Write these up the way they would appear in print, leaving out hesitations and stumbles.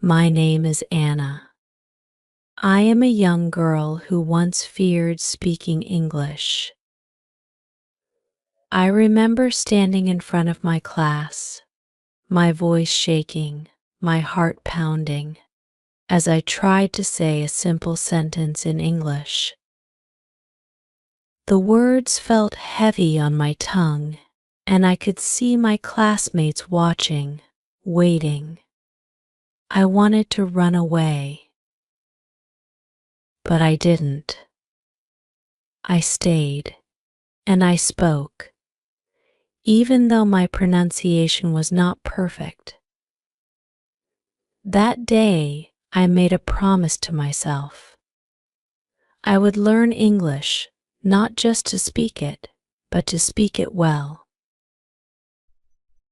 My name is Anna. I am a young girl who once feared speaking English. I remember standing in front of my class, my voice shaking, my heart pounding, as I tried to say a simple sentence in English. The words felt heavy on my tongue, and I could see my classmates watching, waiting. I wanted to run away, but I didn't. I stayed, and I spoke, even though my pronunciation was not perfect. That day, I made a promise to myself. I would learn English, not just to speak it, but to speak it well.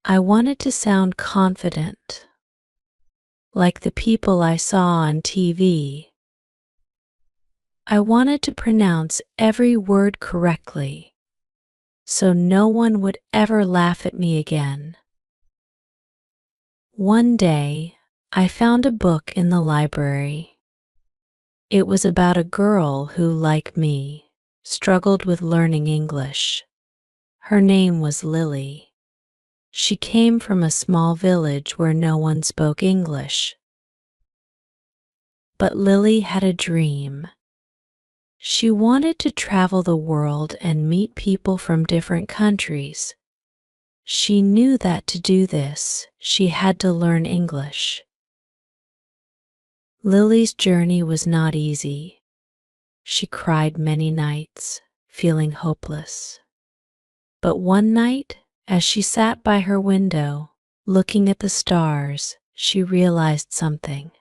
I wanted to sound confident, like the people I saw on TV. I wanted to pronounce every word correctly, so no one would ever laugh at me again. One day, I found a book in the library. It was about a girl who, like me, struggled with learning English. Her name was Lily. She came from a small village where no one spoke English. But Lily had a dream. She wanted to travel the world and meet people from different countries. She knew that to do this, she had to learn English. Lily's journey was not easy. She cried many nights, feeling hopeless. But one night, as she sat by her window, looking at the stars, she realized something.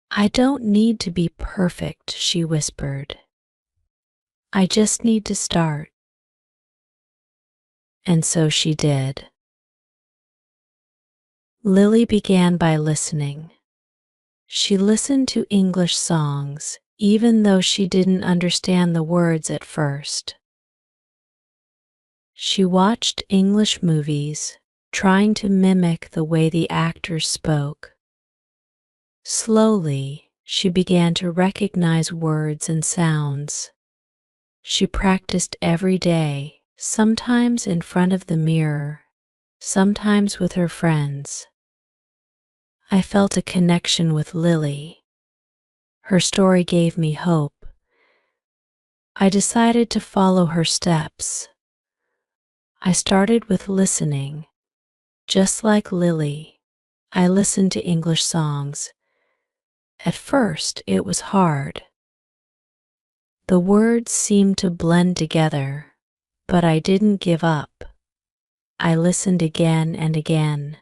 "I don't need to be perfect," she whispered. "I just need to start." And so she did. Lily began by listening. She listened to English songs, even though she didn't understand the words at first. She watched English movies, trying to mimic the way the actors spoke. Slowly, she began to recognize words and sounds. She practiced every day, sometimes in front of the mirror, sometimes with her friends. I felt a connection with Lily. Her story gave me hope. I decided to follow her steps. I started with listening. Just like Lily, I listened to English songs. At first, it was hard. The words seemed to blend together, but I didn't give up. I listened again and again,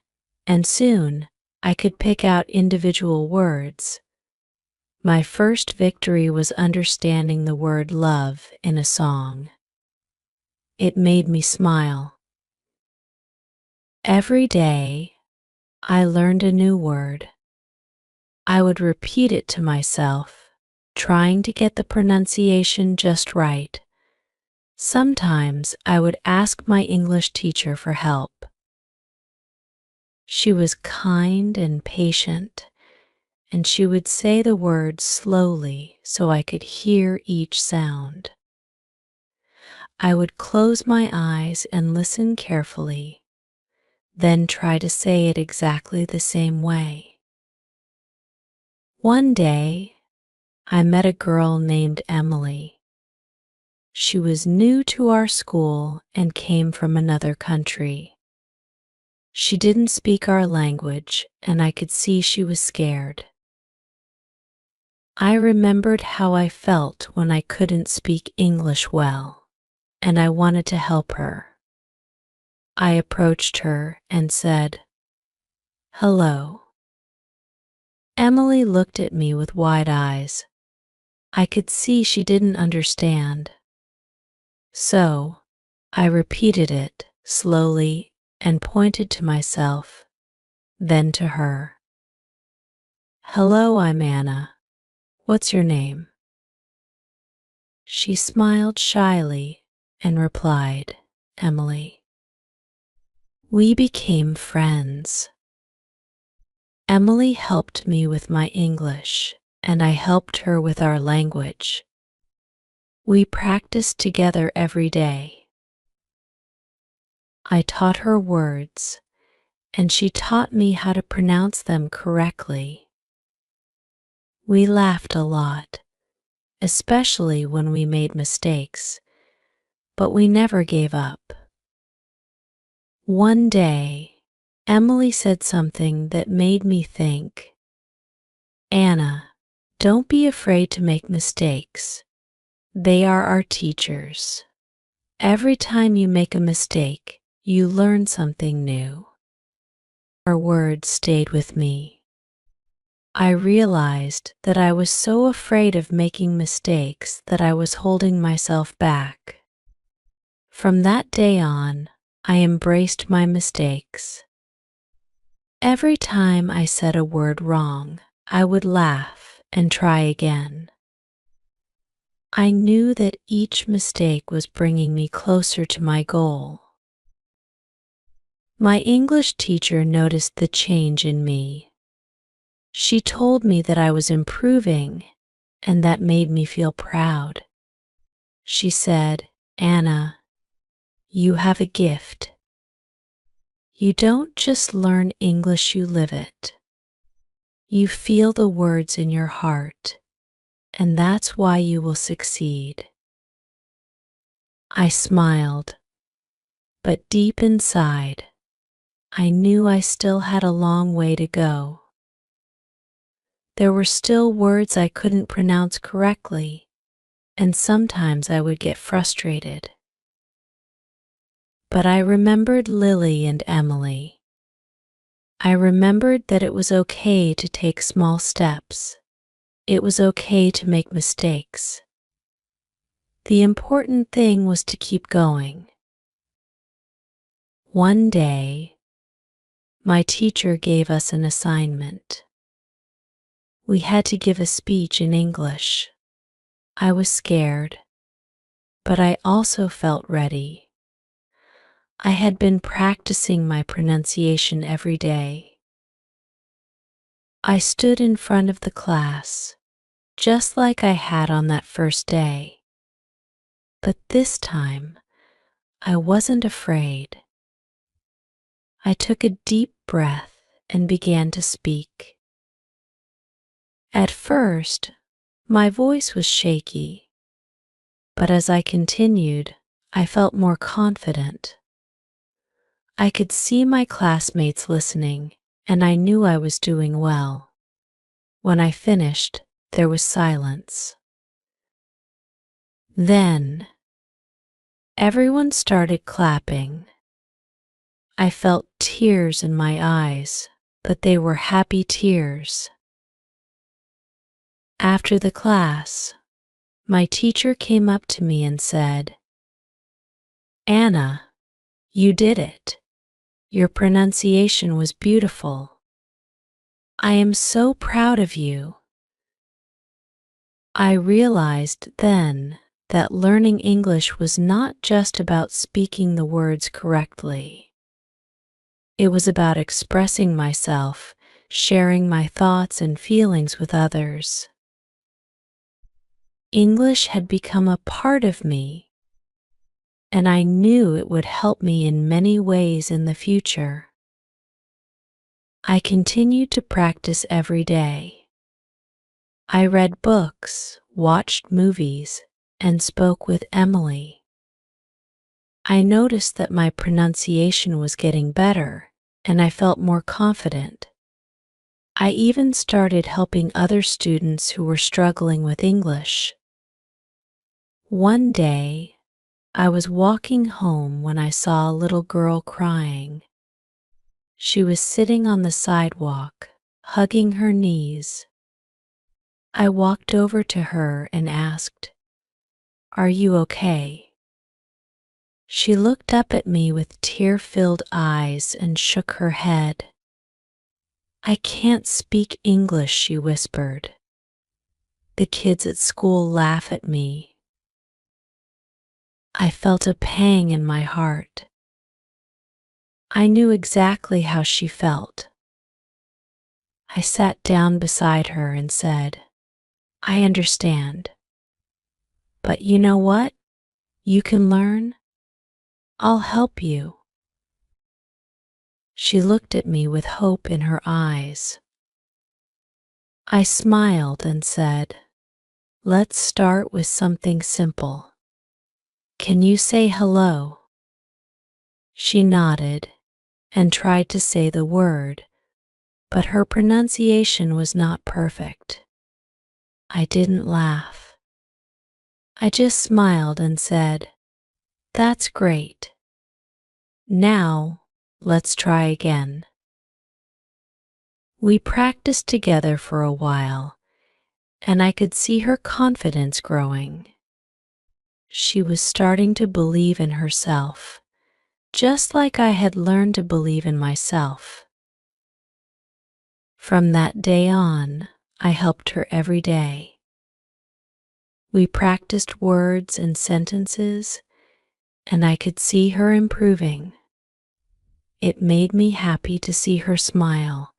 and soon I could pick out individual words. My first victory was understanding the word love in a song. It made me smile. Every day, I learned a new word. I would repeat it to myself, trying to get the pronunciation just right. Sometimes I would ask my English teacher for help. She was kind and patient, and she would say the words slowly so I could hear each sound. I would close my eyes and listen carefully, then try to say it exactly the same way. One day, I met a girl named Emily. She was new to our school and came from another country. She didn't speak our language, and I could see she was scared. I remembered how I felt when I couldn't speak English well, and I wanted to help her. I approached her and said, "Hello." Emily looked at me with wide eyes. I could see she didn't understand. So, I repeated it slowly and pointed to myself, then to her. "Hello, I'm Anna. What's your name?" She smiled shyly and replied, "Emily." We became friends. Emily helped me with my English, and I helped her with our language. We practiced together every day. I taught her words, and she taught me how to pronounce them correctly. We laughed a lot, especially when we made mistakes, but we never gave up. One day, Emily said something that made me think. Anna, don't be afraid to make mistakes. They are our teachers. Every time you make a mistake, you learn something new. Her words stayed with me. I realized that I was so afraid of making mistakes that I was holding myself back. From that day on, I embraced my mistakes. Every time I said a word wrong, I would laugh and try again. I knew that each mistake was bringing me closer to my goal. My English teacher noticed the change in me. She told me that I was improving, and that made me feel proud. She said, "Anna, you have a gift. You don't just learn English, you live it. You feel the words in your heart, and that's why you will succeed." I smiled, but deep inside, I knew I still had a long way to go. There were still words I couldn't pronounce correctly, and sometimes I would get frustrated. But I remembered Lily and Emily. I remembered that it was okay to take small steps. It was okay to make mistakes. The important thing was to keep going. One day, my teacher gave us an assignment. We had to give a speech in English. I was scared, but I also felt ready. I had been practicing my pronunciation every day. I stood in front of the class, just like I had on that first day. But this time, I wasn't afraid. I took a deep breath and began to speak. At first, my voice was shaky, but as I continued, I felt more confident. I could see my classmates listening, and I knew I was doing well. When I finished, there was silence. Then, everyone started clapping. I felt tears in my eyes, but they were happy tears. After the class, my teacher came up to me and said, "Anna, you did it. Your pronunciation was beautiful. I am so proud of you." I realized then that learning English was not just about speaking the words correctly. It was about expressing myself, sharing my thoughts and feelings with others. English had become a part of me, and I knew it would help me in many ways in the future. I continued to practice every day. I read books, watched movies, and spoke with Emily. I noticed that my pronunciation was getting better, and I felt more confident. I even started helping other students who were struggling with English. One day, I was walking home when I saw a little girl crying. She was sitting on the sidewalk, hugging her knees. I walked over to her and asked, "Are you okay?" She looked up at me with tear-filled eyes and shook her head. "I can't speak English," she whispered. "The kids at school laugh at me." I felt a pang in my heart. I knew exactly how she felt. I sat down beside her and said, "I understand. But you know what? You can learn. I'll help you." She looked at me with hope in her eyes. I smiled and said, "Let's start with something simple. Can you say hello?" She nodded and tried to say the word, but her pronunciation was not perfect. I didn't laugh. I just smiled and said, "That's great. Now, let's try again." We practiced together for a while, and I could see her confidence growing. She was starting to believe in herself, just like I had learned to believe in myself. From that day on, I helped her every day. We practiced words and sentences, and I could see her improving. It made me happy to see her smile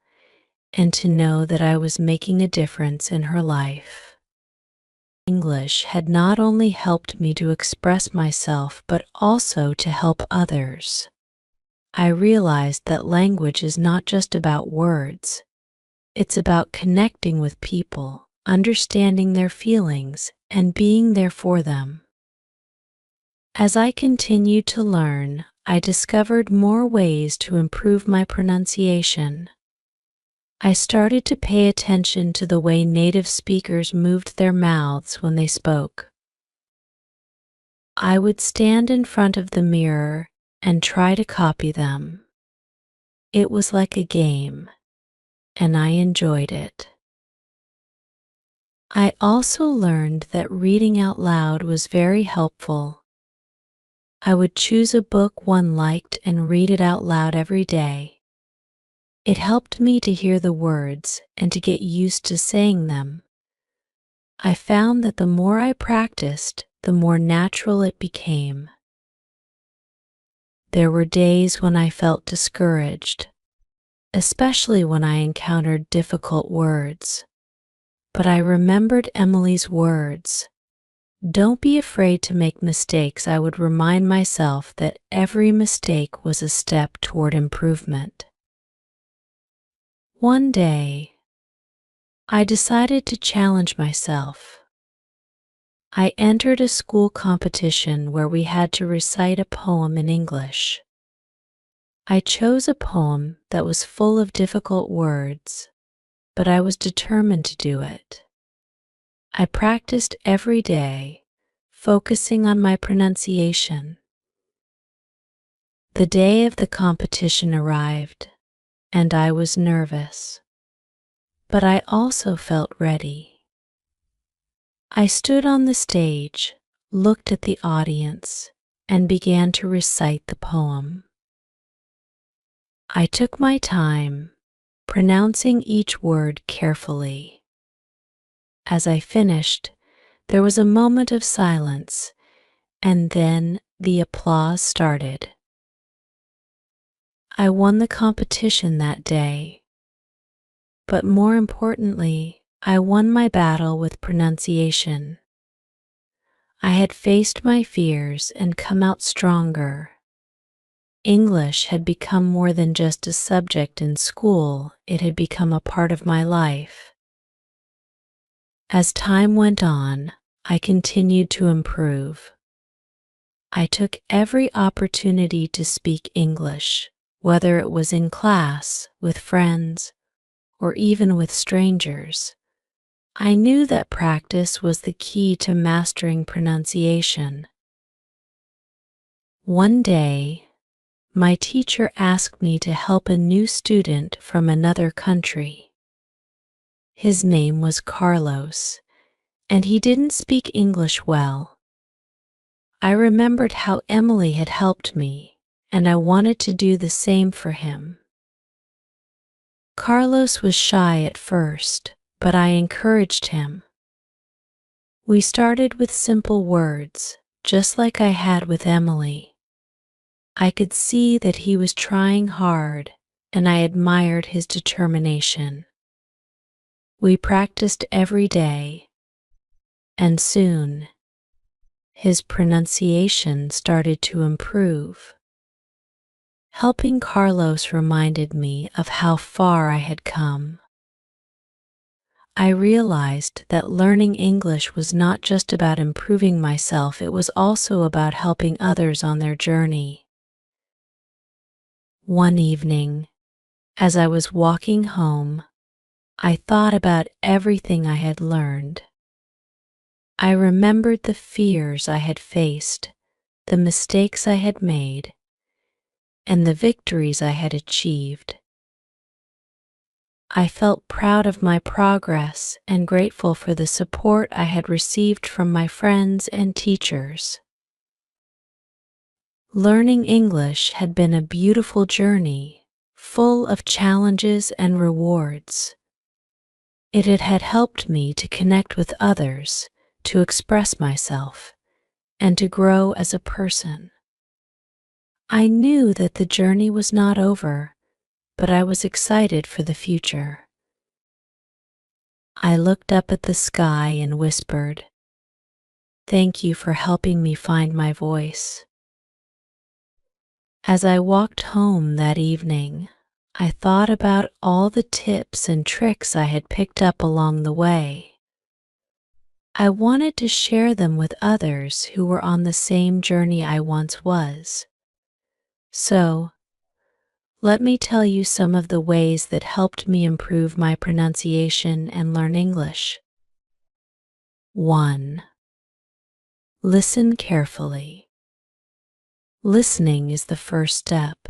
and to know that I was making a difference in her life. English had not only helped me to express myself, but also to help others. I realized that language is not just about words. It's about connecting with people, understanding their feelings, and being there for them. As I continued to learn, I discovered more ways to improve my pronunciation. I started to pay attention to the way native speakers moved their mouths when they spoke. I would stand in front of the mirror and try to copy them. It was like a game, and I enjoyed it. I also learned that reading out loud was very helpful. I would choose a book one liked and read it out loud every day. It helped me to hear the words and to get used to saying them. I found that the more I practiced, the more natural it became. There were days when I felt discouraged, especially when I encountered difficult words. But I remembered Emily's words. "Don't be afraid to make mistakes." I would remind myself that every mistake was a step toward improvement. One day, I decided to challenge myself. I entered a school competition where we had to recite a poem in English. I chose a poem that was full of difficult words, but I was determined to do it. I practiced every day, focusing on my pronunciation. The day of the competition arrived, and I was nervous, but I also felt ready. I stood on the stage, looked at the audience, and began to recite the poem. I took my time, pronouncing each word carefully. As I finished, there was a moment of silence, and then the applause started. I won the competition that day, but more importantly, I won my battle with pronunciation. I had faced my fears and come out stronger. English had become more than just a subject in school, it had become a part of my life. As time went on, I continued to improve. I took every opportunity to speak English, whether it was in class, with friends, or even with strangers. I knew that practice was the key to mastering pronunciation. One day, my teacher asked me to help a new student from another country. His name was Carlos, and he didn't speak English well. I remembered how Emily had helped me, and I wanted to do the same for him. Carlos was shy at first, but I encouraged him. We started with simple words, just like I had with Emily. I could see that he was trying hard, and I admired his determination. We practiced every day, and soon his pronunciation started to improve. Helping Carlos reminded me of how far I had come. I realized that learning English was not just about improving myself, it was also about helping others on their journey. One evening, as I was walking home, I thought about everything I had learned. I remembered the fears I had faced, the mistakes I had made, and the victories I had achieved. I felt proud of my progress and grateful for the support I had received from my friends and teachers. Learning English had been a beautiful journey, full of challenges and rewards. It had helped me to connect with others, to express myself, and to grow as a person. I knew that the journey was not over, but I was excited for the future. I looked up at the sky and whispered, "Thank you for helping me find my voice." As I walked home that evening, I thought about all the tips and tricks I had picked up along the way. I wanted to share them with others who were on the same journey I once was. So, let me tell you some of the ways that helped me improve my pronunciation and learn English. 1. Listen carefully. Listening is the first step.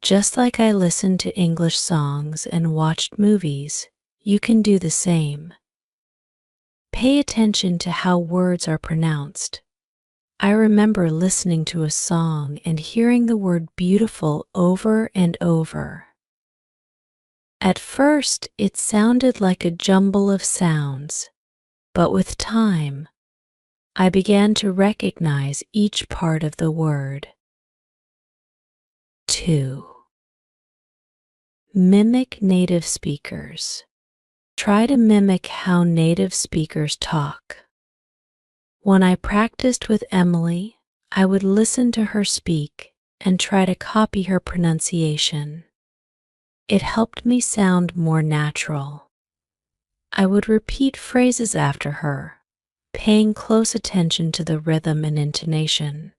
Just like I listened to English songs and watched movies, you can do the same. Pay attention to how words are pronounced. I remember listening to a song and hearing the word beautiful over and over. At first, it sounded like a jumble of sounds, but with time, I began to recognize each part of the word. 2. Mimic native speakers. Try to mimic how native speakers talk. When I practiced with Emily, I would listen to her speak and try to copy her pronunciation. It helped me sound more natural. I would repeat phrases after her, paying close attention to the rhythm and intonation.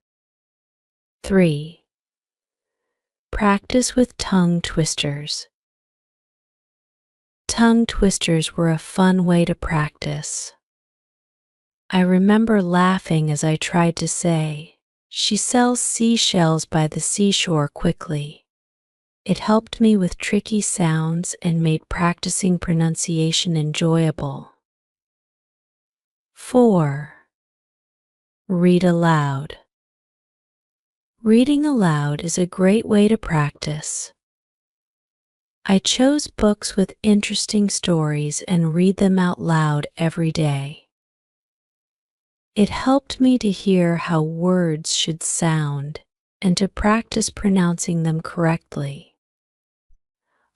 3. Practice with tongue twisters. Tongue twisters were a fun way to practice. I remember laughing as I tried to say, "She sells seashells by the seashore" quickly. It helped me with tricky sounds and made practicing pronunciation enjoyable. 4. Read aloud. Reading aloud is a great way to practice. I chose books with interesting stories and read them out loud every day. It helped me to hear how words should sound and to practice pronouncing them correctly.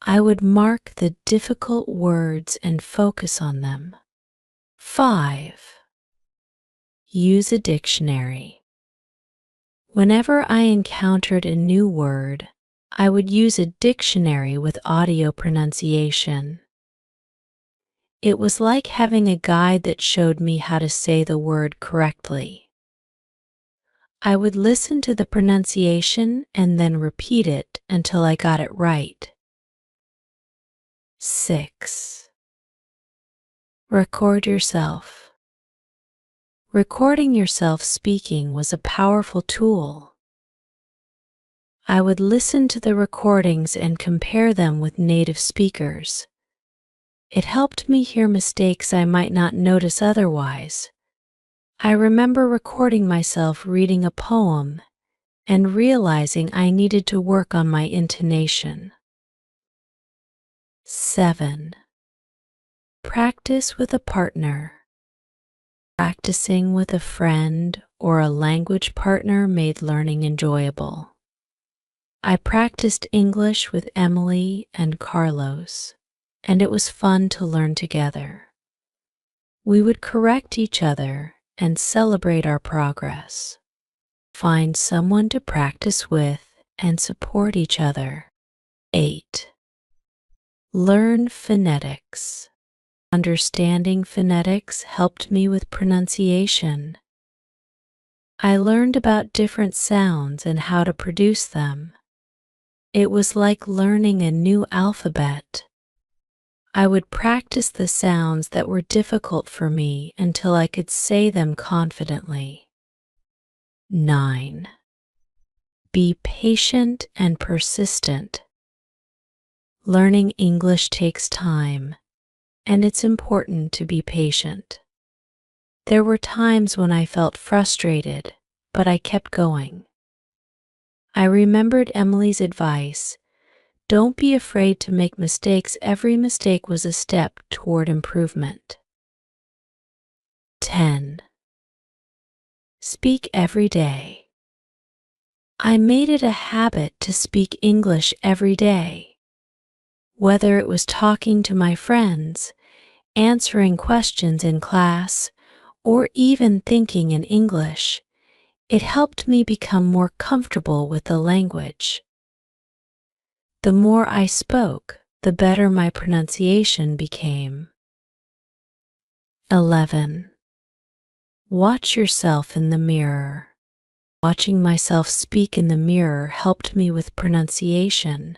I would mark the difficult words and focus on them. 5. Use a dictionary. Whenever I encountered a new word, I would use a dictionary with audio pronunciation. It was like having a guide that showed me how to say the word correctly. I would listen to the pronunciation and then repeat it until I got it right. 6. Record yourself. Recording yourself speaking was a powerful tool. I would listen to the recordings and compare them with native speakers. It helped me hear mistakes I might not notice otherwise. I remember recording myself reading a poem and realizing I needed to work on my intonation. 7. Practice with a partner. Practicing with a friend or a language partner made learning enjoyable. I practiced English with Emily and Carlos. and it was fun to learn together. We would correct each other and celebrate our progress. Find someone to practice with and support each other. 8. Learn phonetics. Understanding phonetics helped me with pronunciation. I learned about different sounds and how to produce them. It was like learning a new alphabet. I would practice the sounds that were difficult for me until I could say them confidently. 9. Be patient and persistent. Learning English takes time, and it's important to be patient. There were times when I felt frustrated, but I kept going. I remembered Emily's advice: don't be afraid to make mistakes. Every mistake was a step toward improvement. 10. Speak every day. I made it a habit to speak English every day. Whether it was talking to my friends, answering questions in class, or even thinking in English, it helped me become more comfortable with the language. The more I spoke, the better my pronunciation became. 11. Watch yourself in the mirror. Watching myself speak in the mirror helped me with pronunciation.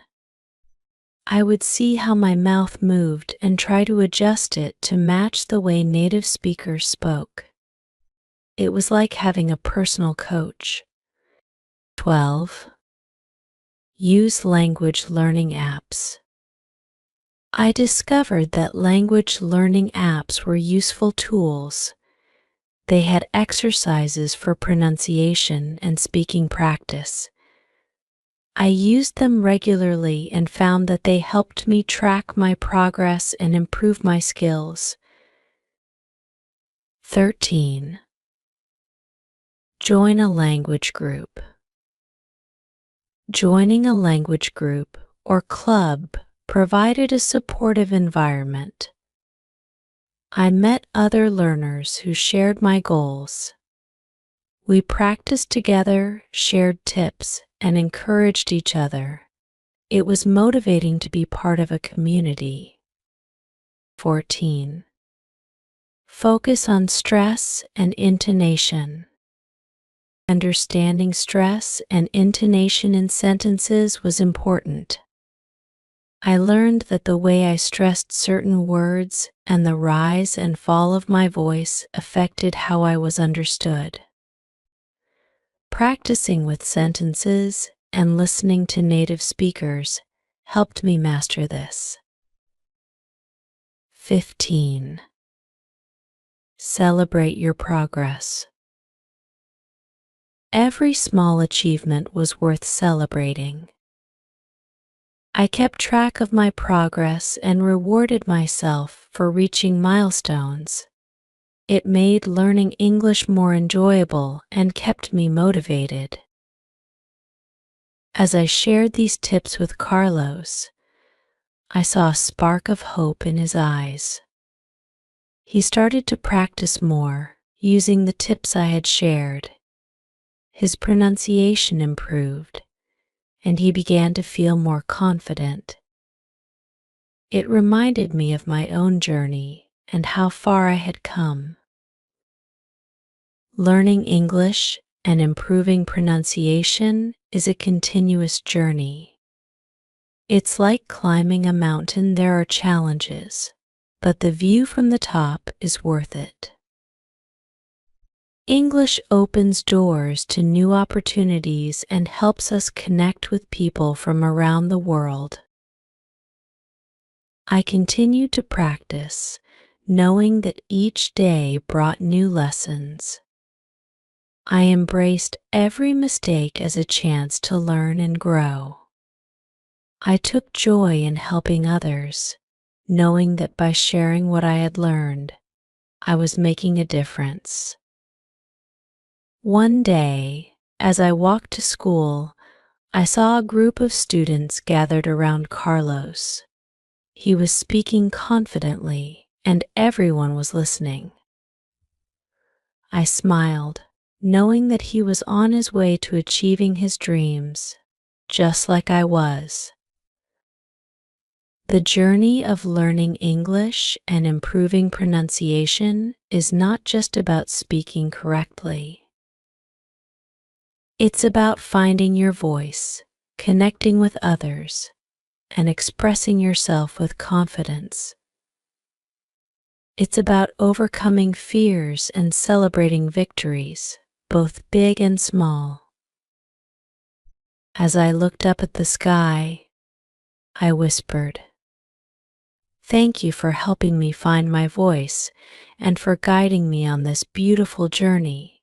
I would see how my mouth moved and try to adjust it to match the way native speakers spoke. It was like having a personal coach. 12. Use language learning apps. I discovered that language learning apps were useful tools. They had exercises for pronunciation and speaking practice. I used them regularly and found that they helped me track my progress and improve my skills. 13. Join a language group. Joining a language group or club provided a supportive environment. I met other learners who shared my goals. We practiced together, shared tips, and encouraged each other. It was motivating to be part of a community. 14. Focus on stress and intonation. Understanding stress and intonation in sentences was important. I learned that the way I stressed certain words and the rise and fall of my voice affected how I was understood. Practicing with sentences and listening to native speakers helped me master this. 15. Celebrate your progress. Every small achievement was worth celebrating. I kept track of my progress and rewarded myself for reaching milestones. It made learning English more enjoyable and kept me motivated. As I shared these tips with Carlos, I saw a spark of hope in his eyes. He started to practice more, using the tips I had shared. His pronunciation improved, and he began to feel more confident. It reminded me of my own journey and how far I had come. Learning English and improving pronunciation is a continuous journey. It's like climbing a mountain. There are challenges, but the view from the top is worth it. English opens doors to new opportunities and helps us connect with people from around the world. I continued to practice, knowing that each day brought new lessons. I embraced every mistake as a chance to learn and grow. I took joy in helping others, knowing that by sharing what I had learned, I was making a difference. One day, as I walked to school, I saw a group of students gathered around Carlos. He was speaking confidently, and everyone was listening. I smiled, knowing that he was on his way to achieving his dreams, just like I was. The journey of learning English and improving pronunciation is not just about speaking correctly. It's about finding your voice, connecting with others, and expressing yourself with confidence. It's about overcoming fears and celebrating victories, both big and small. As I looked up at the sky, I whispered, "Thank you for helping me find my voice and for guiding me on this beautiful journey."